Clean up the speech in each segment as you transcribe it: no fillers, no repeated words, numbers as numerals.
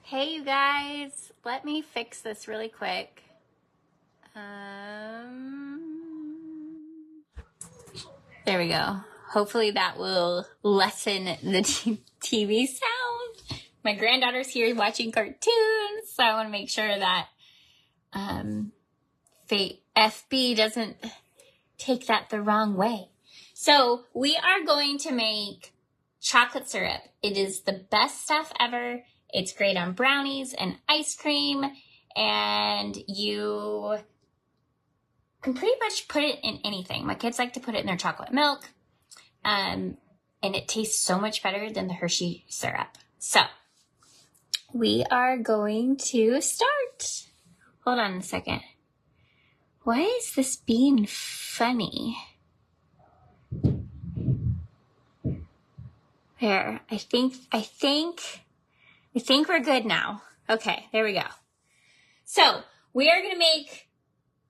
Hey you guys, let me fix this really quick. There we go. Hopefully that will lessen the TV sound. My granddaughter's here watching cartoons, so I want to make sure that FB doesn't take that the wrong way. So we are going to make chocolate syrup. It is the best stuff ever. It's great on brownies and ice cream, and you can pretty much put it in anything. My kids like to put it in their chocolate milk, and it tastes so much better than the Hershey syrup. So we are going to start. Hold on a second. Why is this being funny? There, I think we're good now. Okay, there we go. So we are gonna make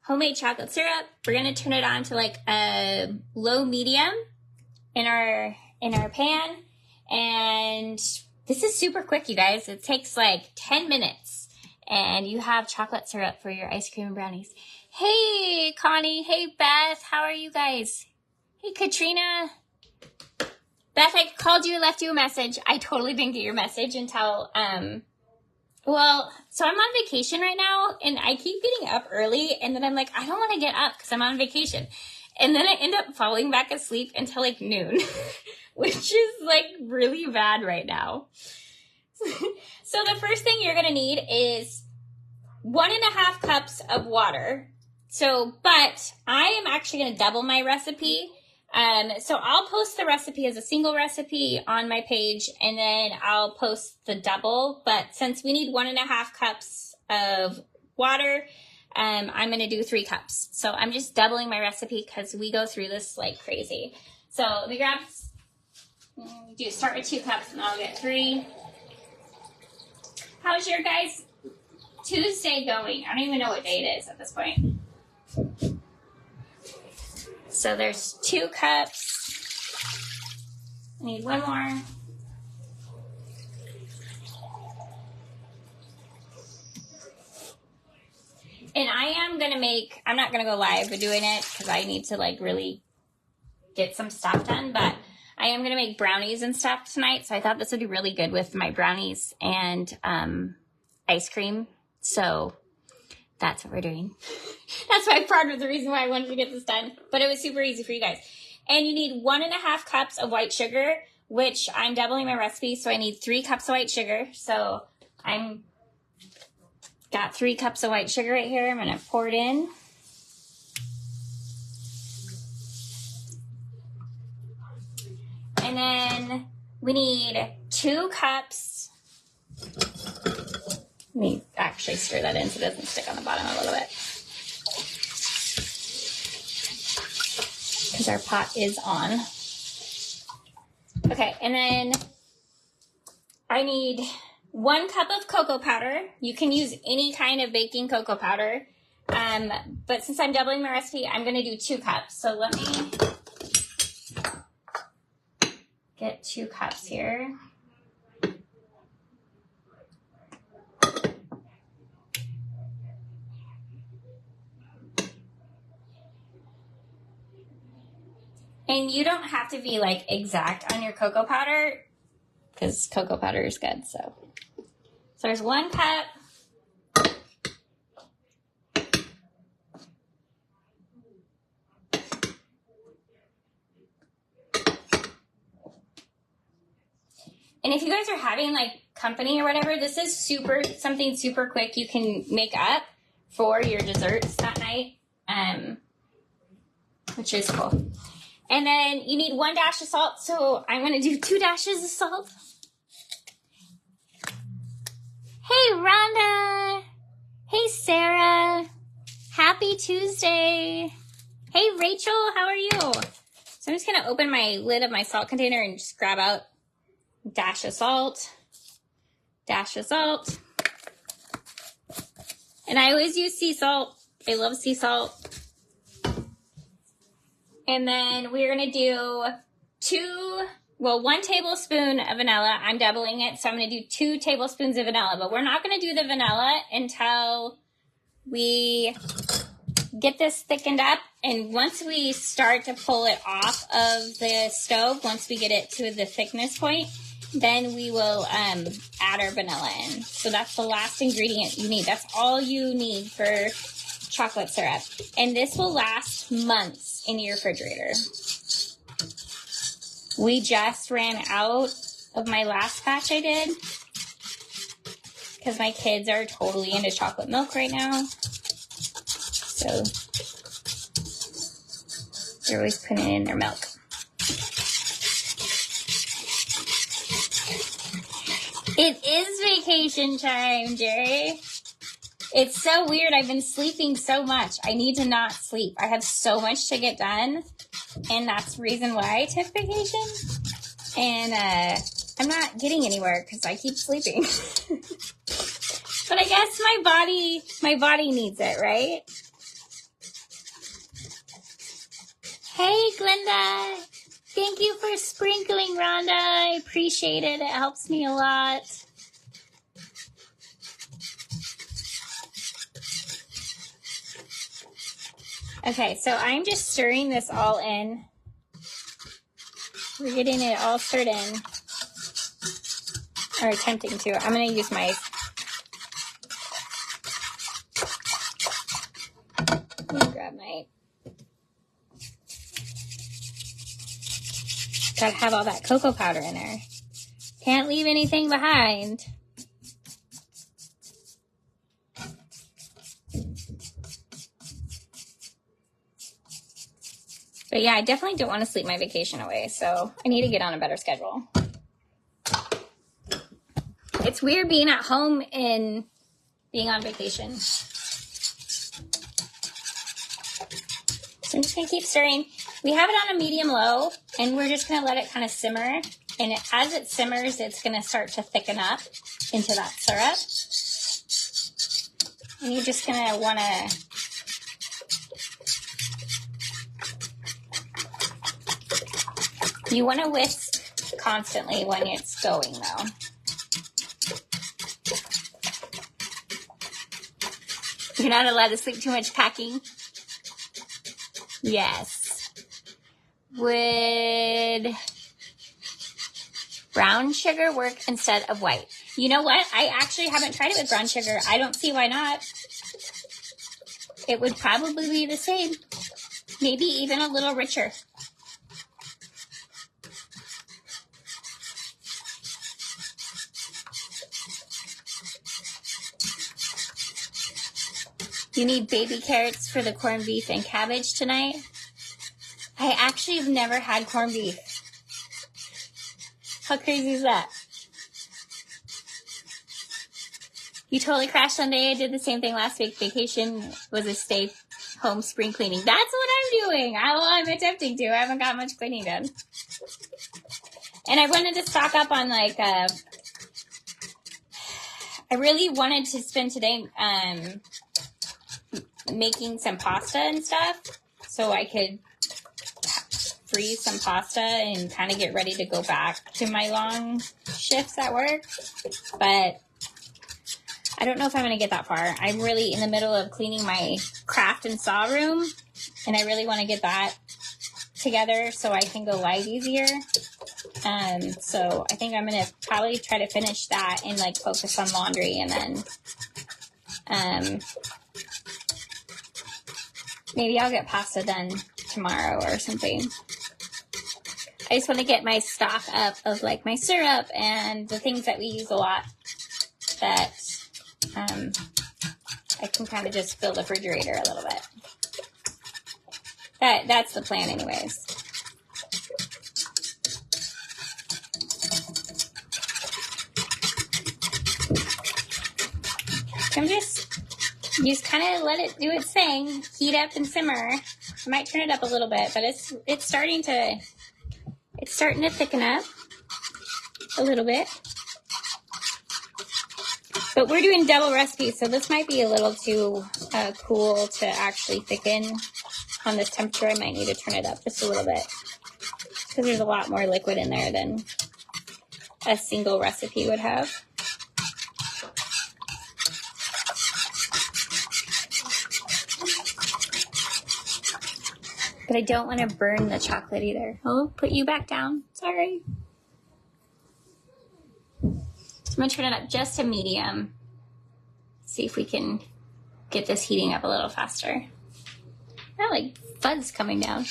homemade chocolate syrup. We're gonna turn it on to like a low medium in our pan. And this is super quick, you guys. It takes like 10 minutes and you have chocolate syrup for your ice cream and brownies. Hey, Connie. Hey, Beth. How are you guys? Hey, Katrina. Beth, I called you and left you a message. I totally didn't get your message until, so I'm on vacation right now, and I keep getting up early, and then I'm like, I don't want to get up because I'm on vacation. And then I end up falling back asleep until like noon, which is like really bad right now. So the first thing you're going to need is 1.5 cups of water. But I am actually going to double my recipe. So I'll post the recipe as a single recipe on my page, and then I'll post the double. But since we need 1.5 cups of water, I'm going to do 3 cups. So I'm just doubling my recipe because we go through this like crazy. So let me start with 2 cups and I'll get 3. How's your guys' Tuesday going? I don't even know what day it is at this point. So there's 2 cups. I need 1 more. And I'm not going to go live with doing it because I need to like really get some stuff done, but I am going to make brownies and stuff tonight. So I thought this would be really good with my brownies and ice cream. So that's what we're doing. That's part of the reason why I wanted to get this done. But it was super easy for you guys. And you need 1.5 cups of white sugar, which I'm doubling my recipe. So I need 3 cups of white sugar. So I'm got 3 cups of white sugar right here. I'm going to pour it in. And then we need 2 cups. Let me actually stir that in so it doesn't stick on the bottom a little bit. Because our pot is on. Okay, and then I need 1 cup of cocoa powder. You can use any kind of baking cocoa powder. But since I'm doubling my recipe, I'm going to do 2 cups. So let me get 2 cups here. And you don't have to be like exact on your cocoa powder because cocoa powder is good. So there's 1 cup. And if you guys are having like company or whatever, this is something super quick you can make up for your desserts that night, which is cool. And then you need 1 dash of salt, so I'm going to do 2 dashes of salt. Hey, Rhonda. Hey, Sarah. Happy Tuesday. Hey, Rachel, how are you? So I'm just going to open my lid of my salt container and just grab out a dash of salt. Dash of salt. And I always use sea salt. I love sea salt. And then we're going to do 2 well, 1 tablespoon of vanilla. I'm doubling it, so I'm going to do 2 tablespoons of vanilla. But we're not going to do the vanilla until we get this thickened up. And once we start to pull it off of the stove, once we get it to the thickness point, then we will add our vanilla in. So that's the last ingredient you need. That's all you need for chocolate syrup. And this will last months in your refrigerator. We just ran out of my last batch I did because my kids are totally into chocolate milk right now. So they're always putting it in their milk. It is vacation time, Jerry. It's so weird. I've been sleeping so much. I need to not sleep. I have so much to get done. And that's the reason why I took vacation. And I'm not getting anywhere because I keep sleeping. But I guess my body needs it, right? Hey, Glenda. Thank you for sprinkling, Rhonda. I appreciate it. It helps me a lot. Okay, so I'm just stirring this all in. We're getting it all stirred in. Or attempting to. I'm going to use my... Let me grab my... Gotta have all that cocoa powder in there. Can't leave anything behind. But yeah, I definitely don't want to sleep my vacation away, so I need to get on a better schedule. It's weird being at home and being on vacation. So I'm just going to keep stirring. We have it on a medium-low, and we're just going to let it kind of simmer. And as it simmers, it's going to start to thicken up into that syrup. And you're just going to want to... You want to whisk constantly when it's going, though. You're not allowed to sleep too much packing? Yes. Would brown sugar work instead of white? You know what? I actually haven't tried it with brown sugar. I don't see why not. It would probably be the same. Maybe even a little richer. You need baby carrots for the corned beef and cabbage tonight? I actually have never had corned beef. How crazy is that? You totally crashed Sunday. I did the same thing last week. Vacation was a stay home spring cleaning. That's what I'm doing. I'm attempting to. I haven't got much cleaning done. And I wanted to stock up on I really wanted to spend today making some pasta and stuff so I could freeze some pasta and kind of get ready to go back to my long shifts at work. But I don't know if I'm going to get that far. I'm really in the middle of cleaning my craft and saw room, and I really want to get that together so I can go live easier. So I think I'm going to probably try to finish that and focus on laundry, and then maybe I'll get pasta done tomorrow or something. I just want to get my stock up of my syrup and the things that we use a lot that I can kind of just fill the refrigerator a little bit. That's the plan anyways. I'm just kind of let it do its thing, heat up and simmer. I might turn it up a little bit, but it's starting to thicken up a little bit. But we're doing double recipes, so this might be a little too cool to actually thicken on this temperature. I might need to turn it up just a little bit because there's a lot more liquid in there than a single recipe would have. But I don't want to burn the chocolate either. I'll put you back down. Sorry. So I'm going to turn it up just to medium. See if we can get this heating up a little faster. Got like fuzz coming down.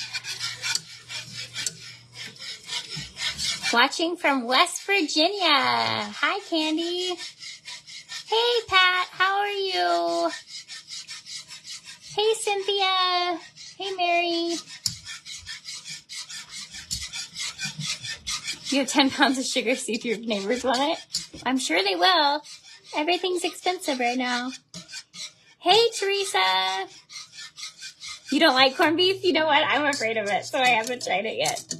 Watching from West Virginia. Hi, Candy. Hey, Pat. How are you? Hey, Cynthia. Hey, Mary. You have 10 pounds of sugar. See if your neighbors want it. I'm sure they will. Everything's expensive right now. Hey, Teresa. You don't like corned beef? You know what? I'm afraid of it, so I haven't tried it yet.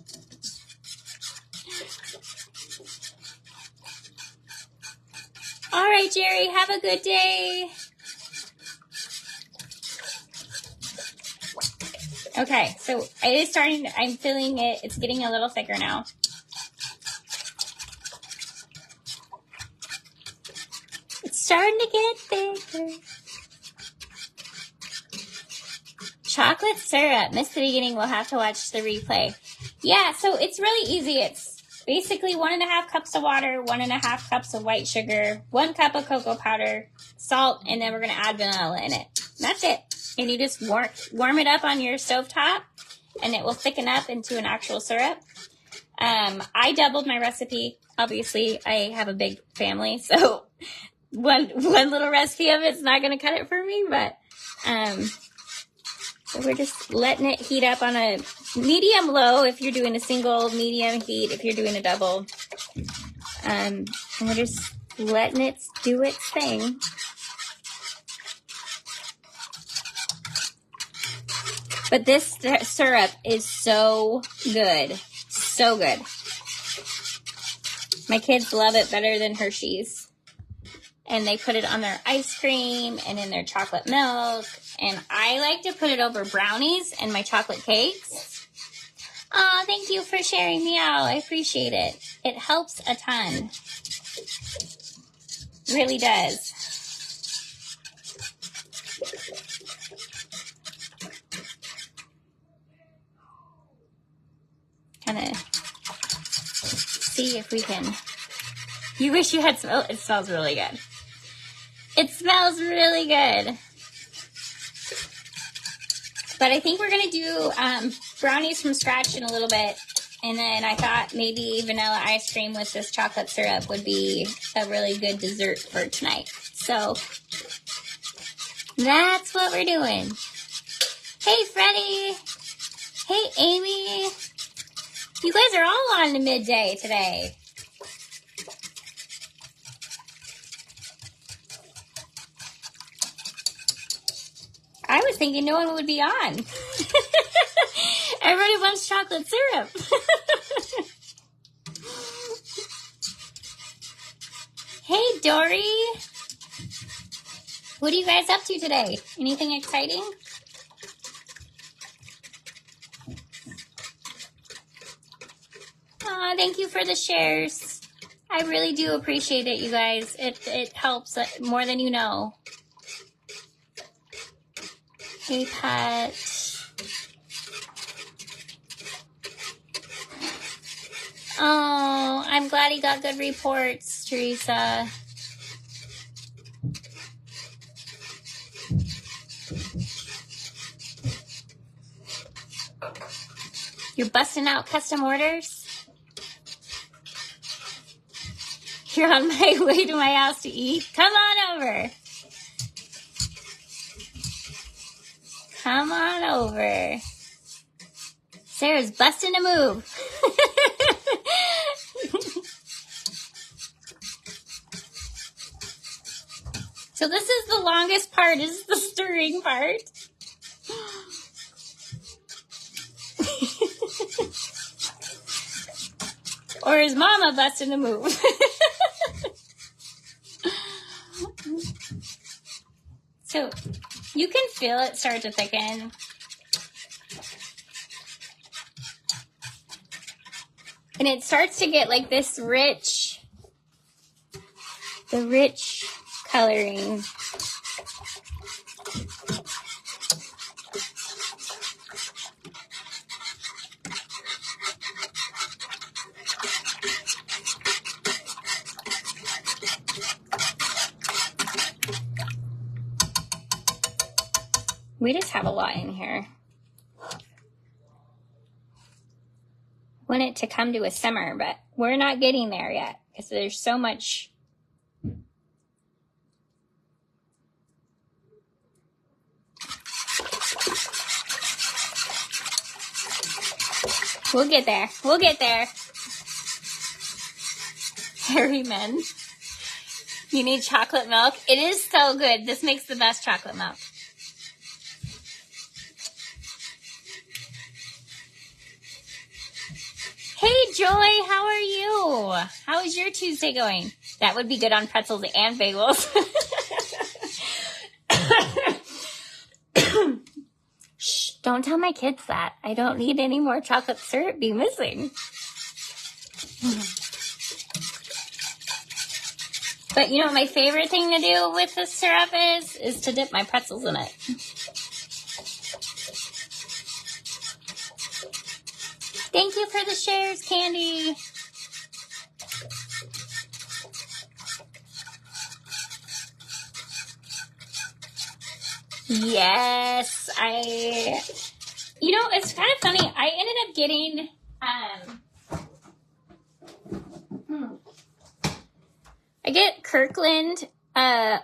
All right, Jerry. Have a good day. Okay, so it is starting. I'm feeling it. It's getting a little thicker now. It's starting to get thicker. Chocolate syrup. Missed the beginning. We'll have to watch the replay. Yeah, so it's really easy. It's basically 1.5 cups of water, 1.5 cups of white sugar, 1 cup of cocoa powder, salt, and then we're going to add vanilla in it. And that's it. And you just warm it up on your stovetop, and it will thicken up into an actual syrup. I doubled my recipe. Obviously, I have a big family, so one little recipe of it's not going to cut it for me, but so we're just letting it heat up on a medium-low if you're doing a single, medium heat if you're doing a double. And we're just letting it do its thing. But this syrup is so good. So good. My kids love it better than Hershey's. And they put it on their ice cream and in their chocolate milk. And I like to put it over brownies and my chocolate cakes. Aw, thank you for sharing me out. I appreciate it. It helps a ton. Really does. Kind of see if we can. You wish you had smell. It smells really good. It smells really good. But I think we're going to do brownies from scratch in a little bit. And then I thought maybe vanilla ice cream with this chocolate syrup would be a really good dessert for tonight. So that's what we're doing. Hey, Freddie. Hey, Amy. You guys are all on the midday today. I was thinking no one would be on. Everybody wants chocolate syrup. Hey, Dory. What are you guys up to today? Anything exciting? Aw, thank you for the shares. I really do appreciate it, you guys. It helps more than you know. Hey, Pat. Oh, I'm glad he got good reports, Teresa. You're busting out custom orders? You're on my way to my house to eat? Come on over. Come on over. Sarah's busting a move. So this is the longest part, is the stirring part. Or is Mama busting a move? So you can feel it start to thicken. And it starts to get like this rich, the rich coloring. We just have a lot in here. Want it to come to a simmer, but we're not getting there yet because there's so much. We'll get there. We'll get there. Hairy men. You need chocolate milk. It is so good. This makes the best chocolate milk. Hey, Joy, how are you? How is your Tuesday going? That would be good on pretzels and bagels. Shh, don't tell my kids that. I don't need any more chocolate syrup be missing. But you know what my favorite thing to do with this syrup is to dip my pretzels in it. Thank you for the shares, Candy. Yes, you know, it's kind of funny. I ended up getting, I get Kirkland,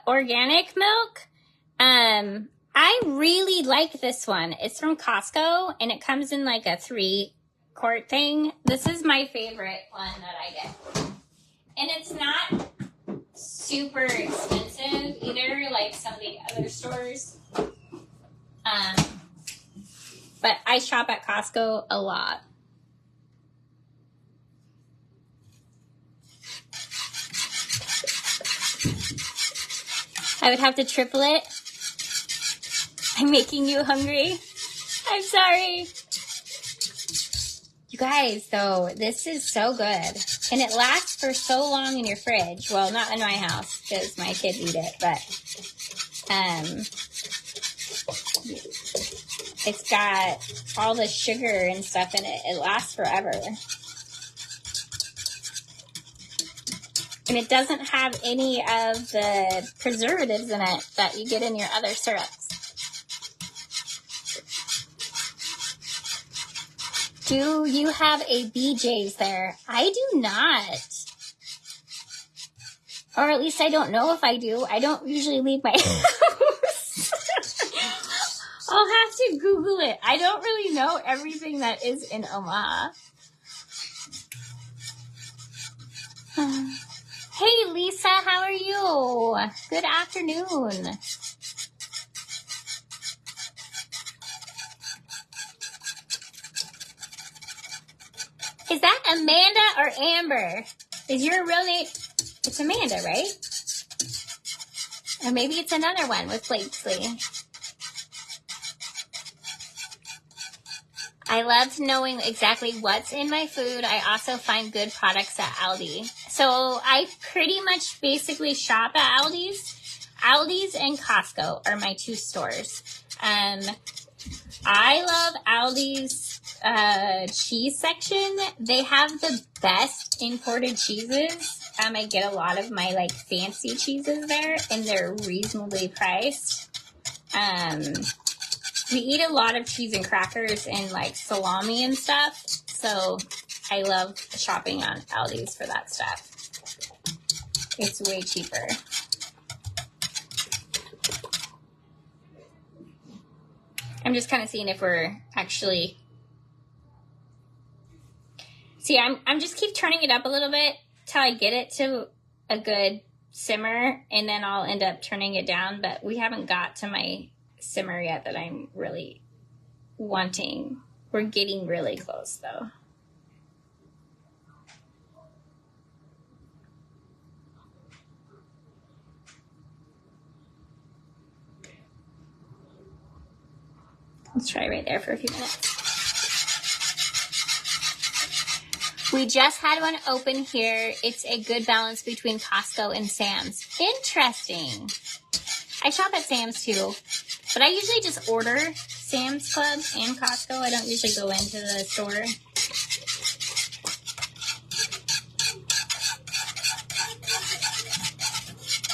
organic milk. I really like this one. It's from Costco and it comes in like a 3-quart thing. This is my favorite one that I get. And it's not super expensive either, like some of the other stores. But I shop at Costco a lot. I would have to triple it. I'm making you hungry. I'm sorry. You guys, though, this is so good. And it lasts for so long in your fridge. Well, not in my house because my kids eat it, but it's got all the sugar and stuff in it. It lasts forever. And it doesn't have any of the preservatives in it that you get in your other syrups. Do you have a BJ's there? I do not. Or at least I don't know if I do. I don't usually leave my house. I'll have to Google it. I don't really know everything that is in Omaha. Hey, Lisa, how are you? Good afternoon. Is that Amanda or Amber? Is your real name? It's Amanda, right? Or maybe it's another one with Blakesley. I love knowing exactly what's in my food. I also find good products at Aldi. So I pretty much basically shop at Aldi's. Aldi's and Costco are my 2 stores. I love Aldi's cheese section. They have the best imported cheeses. I get a lot of my like fancy cheeses there, and they're reasonably priced. We eat a lot of cheese and crackers and like salami and stuff, so I love shopping on Aldi's for that stuff. It's way cheaper. I'm just kind of seeing if we're actually... See, I'm just keep turning it up a little bit till I get it to a good simmer, and then I'll end up turning it down, but we haven't got to my simmer yet that I'm really wanting. We're getting really close, though. Let's try right there for a few minutes. We just had one open here. It's a good balance between Costco and Sam's. Interesting. I shop at Sam's too, but I usually just order Sam's Club and Costco. I don't usually go into the store.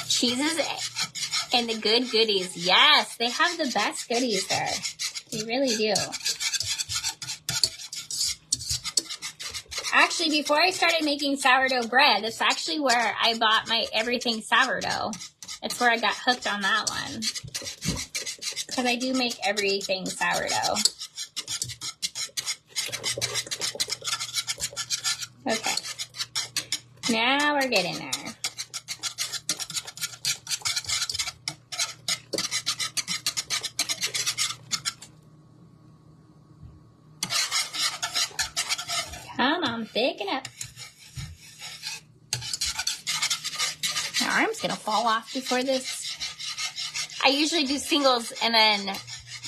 Cheeses and the good goodies. Yes, they have the best goodies there. They really do. Actually, before I started making sourdough bread, that's actually where I bought my everything sourdough. That's where I got hooked on that one. Because I do make everything sourdough. Okay. Now we're getting there. Come on, thicken up. My arm's gonna fall off before this. I usually do singles and then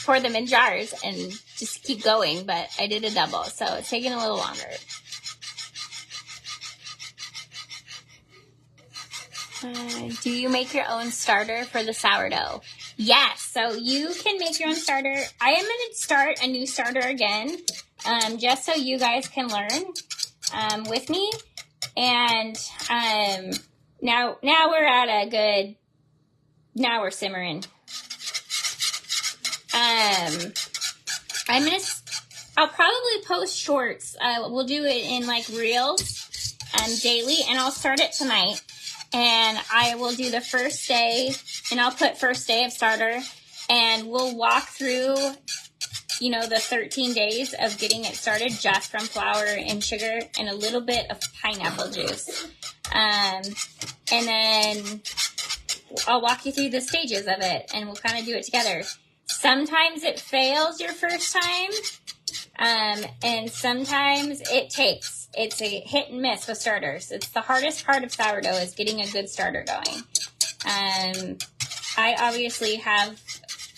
pour them in jars and just keep going, but I did a double, so it's taking a little longer. Do you make your own starter for the sourdough? Yes, so you can make your own starter. I am going to start a new starter again, just so you guys can learn with me. And now we're at a good, now we're simmering. I'll probably post shorts. We'll do it in like reels daily, and I'll start it tonight. And I will do the first day, and I'll put first day of starter, and we'll walk through, you know, the 13 days of getting it started just from flour and sugar and a little bit of pineapple juice. And then I'll walk you through the stages of it, and we'll kind of do it together. Sometimes it fails your first time, and sometimes it takes. It's a hit and miss with starters. It's the hardest part of sourdough is getting a good starter going. I obviously have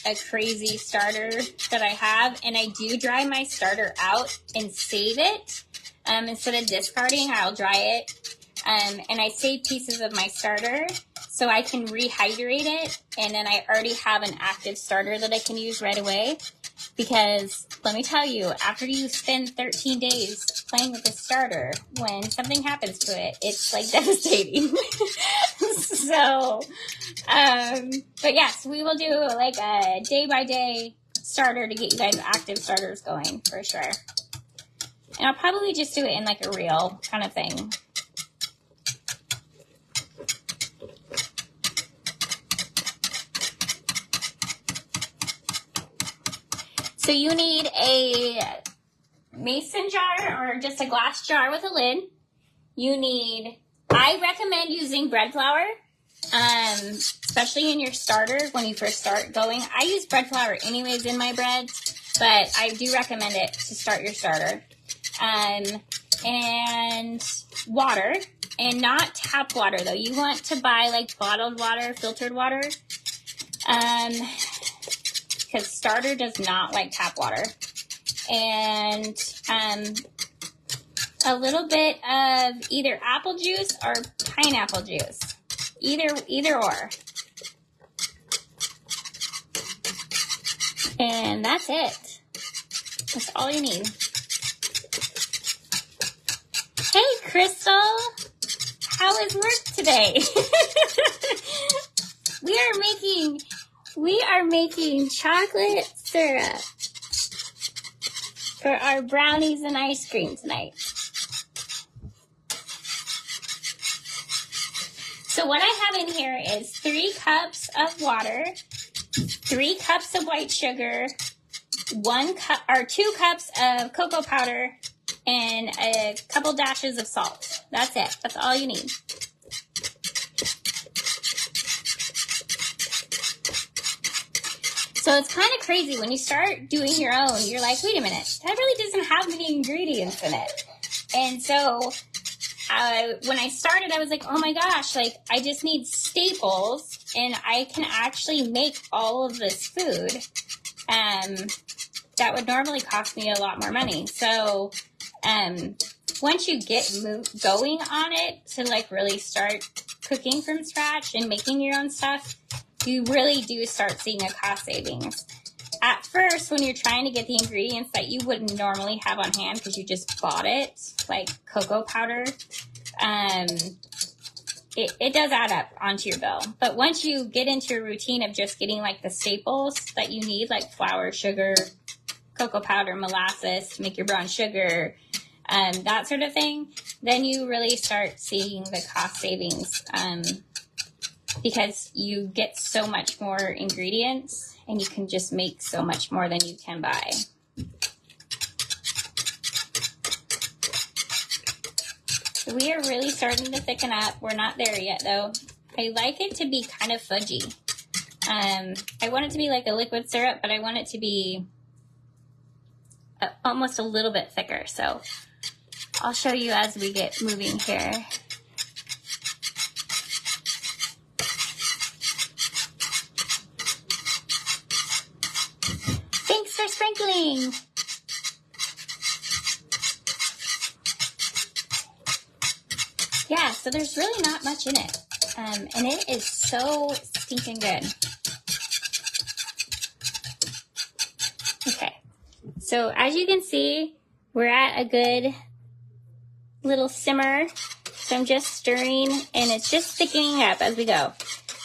a crazy starter that I have, and I do dry my starter out and save it. Instead of discarding, I'll dry it. And I save pieces of my starter so I can rehydrate it, and then I already have an active starter that I can use right away. Because let me tell you, after you spend 13 days playing with the starter, when something happens to it, it's like devastating. So, but yes, we will do like a day-by-day starter to get you guys active starters going for sure. And I'll probably just do it in like a reel kind of thing. So you need a mason jar or just a glass jar with a lid. You need, I recommend using bread flour, especially in your starter when you first start going. I use bread flour anyways in my breads, but I do recommend it to start your starter. And water, and not tap water though. You want to buy like bottled water, filtered water. Because starter does not like tap water. And a little bit of either apple juice or pineapple juice. Either or. And that's it. That's all you need. Hey, Crystal. How is work today? We are making chocolate syrup for our brownies and ice cream tonight. So what I have in here is 3 cups of water, 3 cups of white sugar, 2 cups of cocoa powder, and a couple dashes of salt. That's it. That's all you need. So it's kind of crazy when you start doing your own. You're like, wait a minute, that really doesn't have many ingredients in it. And so when I started, I was like, oh my gosh, like I just need staples, and I can actually make all of this food. That would normally cost me a lot more money. So once you get going on it to like really start cooking from scratch and making your own stuff, you really do start seeing a cost savings. At first, when you're trying to get the ingredients that you wouldn't normally have on hand because you just bought it, like cocoa powder, it does add up onto your bill. But once you get into a routine of just getting like the staples that you need, like flour, sugar, cocoa powder, molasses to make your brown sugar, that sort of thing, then you really start seeing the cost savings because you get so much more ingredients and you can just make so much more than you can buy. So we are really starting to thicken up. We're not there yet though. I like it to be kind of fudgy. I want it to be like a liquid syrup, but I want it to be almost a little bit thicker. So I'll show you as we get moving here. Thanks for sprinkling. Yeah, so there's really not much in it. And it is so stinking good. Okay, so as you can see, we're at a good little simmer. So I'm just stirring and it's just thickening up as we go.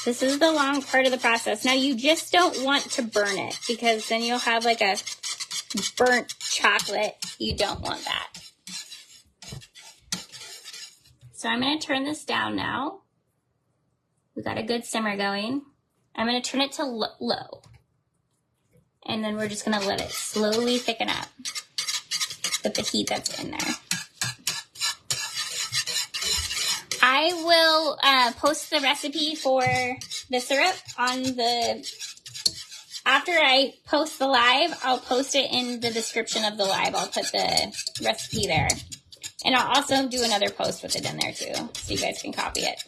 This is the long part of the process. Now you just don't want to burn it because then you'll have like a burnt chocolate. You don't want that. So I'm going to turn this down now. We've got a good simmer going. I'm going to turn it to low. And then we're just going to let it slowly thicken up with the heat that's in there. I will post the recipe for the syrup on after I post the live, I'll post it in the description of the live. I'll put the recipe there. And I'll also do another post with it in there too, so you guys can copy it.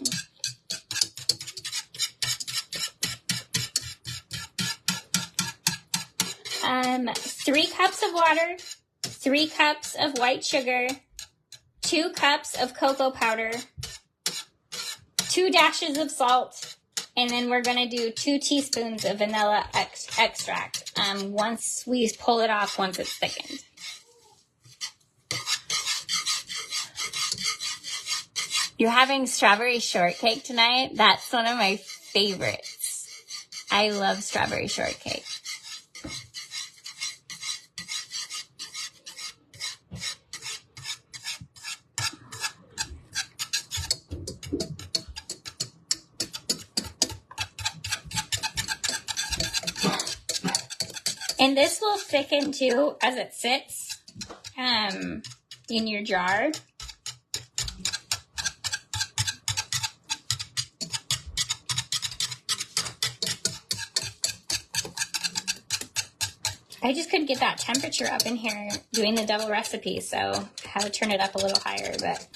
Um, 3 cups of water, 3 cups of white sugar, 2 cups of cocoa powder, 2 dashes of salt, and then we're going to do 2 teaspoons of vanilla extract once we pull it off, once it's thickened. You're having strawberry shortcake tonight? That's one of my favorites. I love strawberry shortcake. And this will thicken too as it sits in your jar. I just couldn't get that temperature up in here doing the double recipe, so I had to turn it up a little higher, but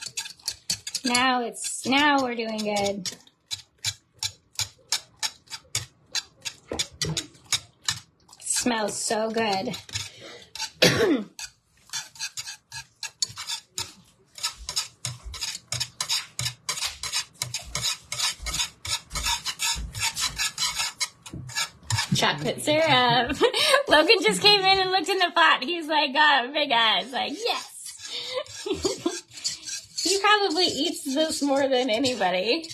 now we're doing good. Smells so good. Chocolate syrup. Logan just came in and looked in the pot. He's like, got big eyes. Like, yes. He probably eats this more than anybody.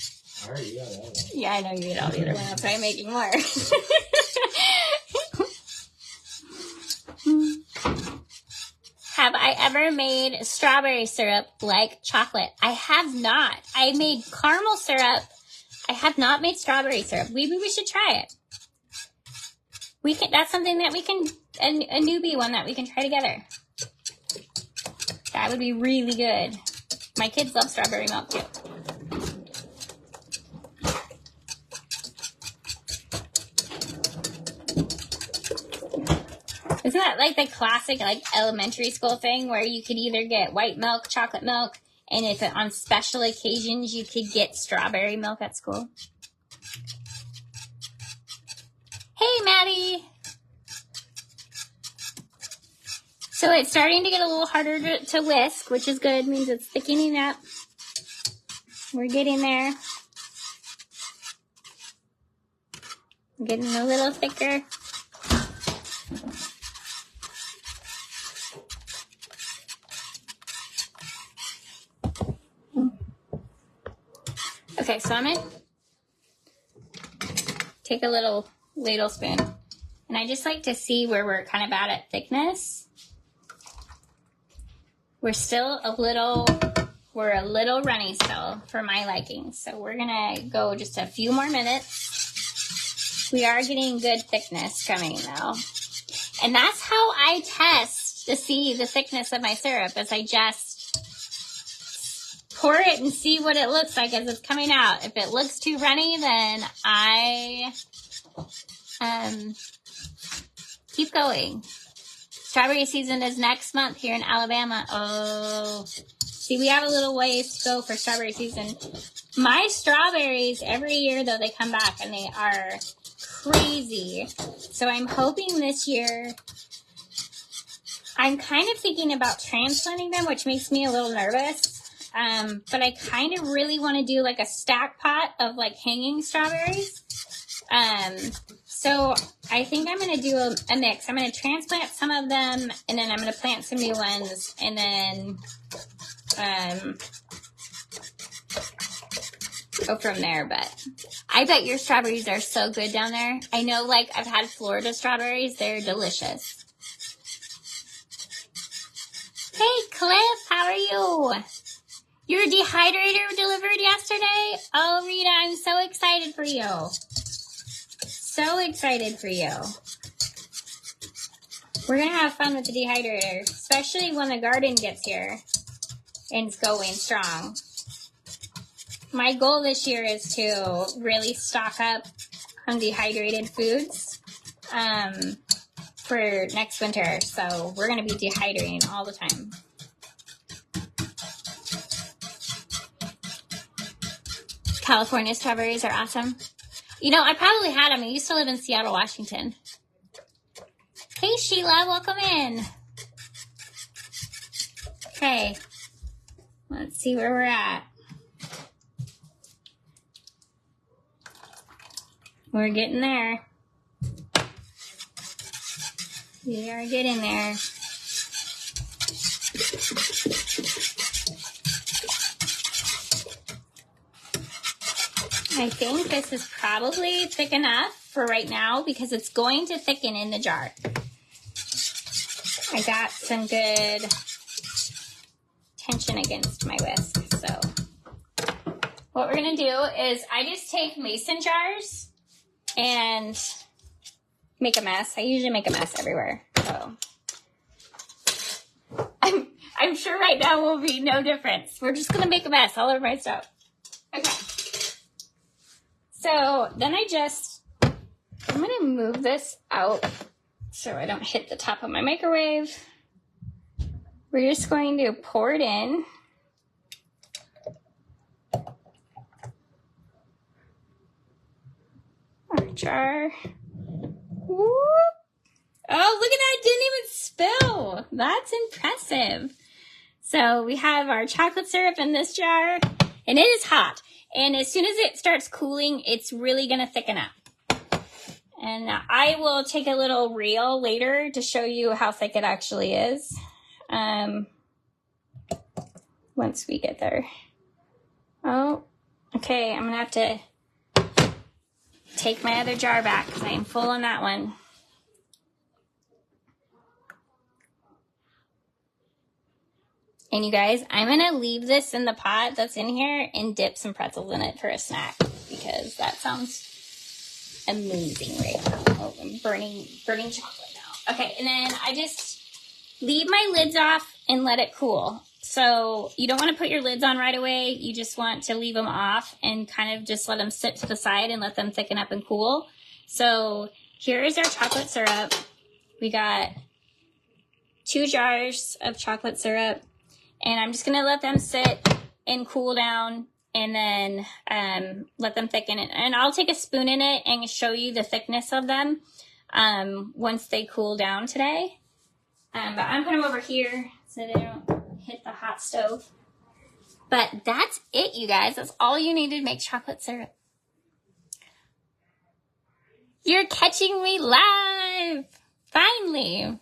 I already eat all that. Yeah, I know you eat all the other one. That's why I'm making more. Have I ever made strawberry syrup like chocolate? I have not. I made caramel syrup. I have not made strawberry syrup. Maybe we should try it. That's something that we can, a newbie one that we can try together. That would be really good. My kids love strawberry milk too. Isn't that like the classic like elementary school thing where you could either get white milk, chocolate milk, and if on special occasions you could get strawberry milk at school? Hey, Maddie. So it's starting to get a little harder to whisk, which is good. It means it's thickening up. We're getting there. We're getting a little thicker. Okay, so I'm going to take a little ladle spoon, and I just like to see where we're kind of at thickness. We're a little runny still for my liking. So we're going to go just a few more minutes. We are getting good thickness coming though. And that's how I test to see the thickness of my syrup, is I just pour it and see what it looks like as it's coming out. If it looks too runny, then I keep going. Strawberry season is next month here in Alabama. Oh, see, we have a little ways to go for strawberry season. My strawberries, every year, though, they come back and they are crazy. So I'm hoping this year, I'm kind of thinking about transplanting them, which makes me a little nervous. But I kind of really want to do like a stack pot of like hanging strawberries. So I think I'm going to do a mix. I'm going to transplant some of them, and then I'm going to plant some new ones, and then go from there. But I bet your strawberries are so good down there. I know, like, I've had Florida strawberries. They're delicious. Hey, Cliff, how are you? Your dehydrator delivered yesterday? Oh, Rita, I'm so excited for you. So excited for you. We're going to have fun with the dehydrator, especially when the garden gets here and it's going strong. My goal this year is to really stock up on dehydrated foods for next winter. So we're going to be dehydrating all the time. California strawberries are awesome. You know, I probably had them. I used to live in Seattle, Washington. Hey, Sheila, welcome in. Okay, let's see where we're at. We're getting there. We are getting there. I think this is probably thick enough for right now because it's going to thicken in the jar. I got some good tension against my whisk. So what we're going to do is I just take mason jars and make a mess. I usually make a mess everywhere. So I'm sure right now will be no difference. We're just going to make a mess all over my stuff. Okay. So then I'm going to move this out so I don't hit the top of my microwave. We're just going to pour it in. Our jar. Whoop. Oh, look at that. It didn't even spill. That's impressive. So we have our chocolate syrup in this jar, and it is hot. And as soon as it starts cooling, it's really going to thicken up. And I will take a little reel later to show you how thick it actually is. Once we get there. Oh, okay. I'm going to have to take my other jar back because I am full on that one. And you guys, I'm going to leave this in the pot that's in here and dip some pretzels in it for a snack because that sounds amazing right now. Oh, I'm burning chocolate now. Okay, and then I just leave my lids off and let it cool. So you don't want to put your lids on right away. You just want to leave them off and kind of just let them sit to the side and let them thicken up and cool. So here is our chocolate syrup. We got 2 jars of chocolate syrup. And I'm just going to let them sit and cool down and then let them thicken. And I'll take a spoon in it and show you the thickness of them once they cool down today. But I'm putting them over here so they don't hit the hot stove. But that's it, you guys. That's all you need to make chocolate syrup. You're catching me live! Finally!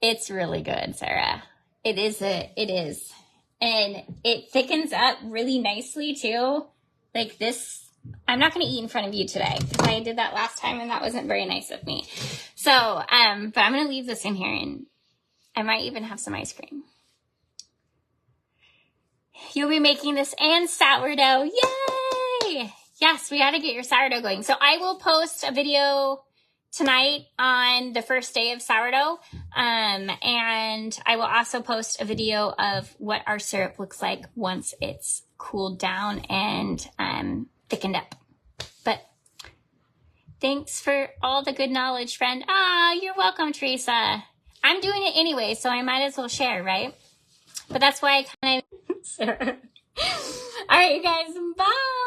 It's really good, Sarah. It is. And it thickens up really nicely, too. Like this. I'm not going to eat in front of you today because I did that last time and that wasn't very nice of me. So, but I'm going to leave this in here and I might even have some ice cream. You'll be making this and sourdough. Yay! Yes, we got to get your sourdough going. So I will post a video tonight on the first day of sourdough. And I will also post a video of what our syrup looks like once it's cooled down and thickened up. But thanks for all the good knowledge, friend. You're welcome, Teresa. I'm doing it anyway, so I might as well share, right? But that's why I kind of... All right, you guys. Bye.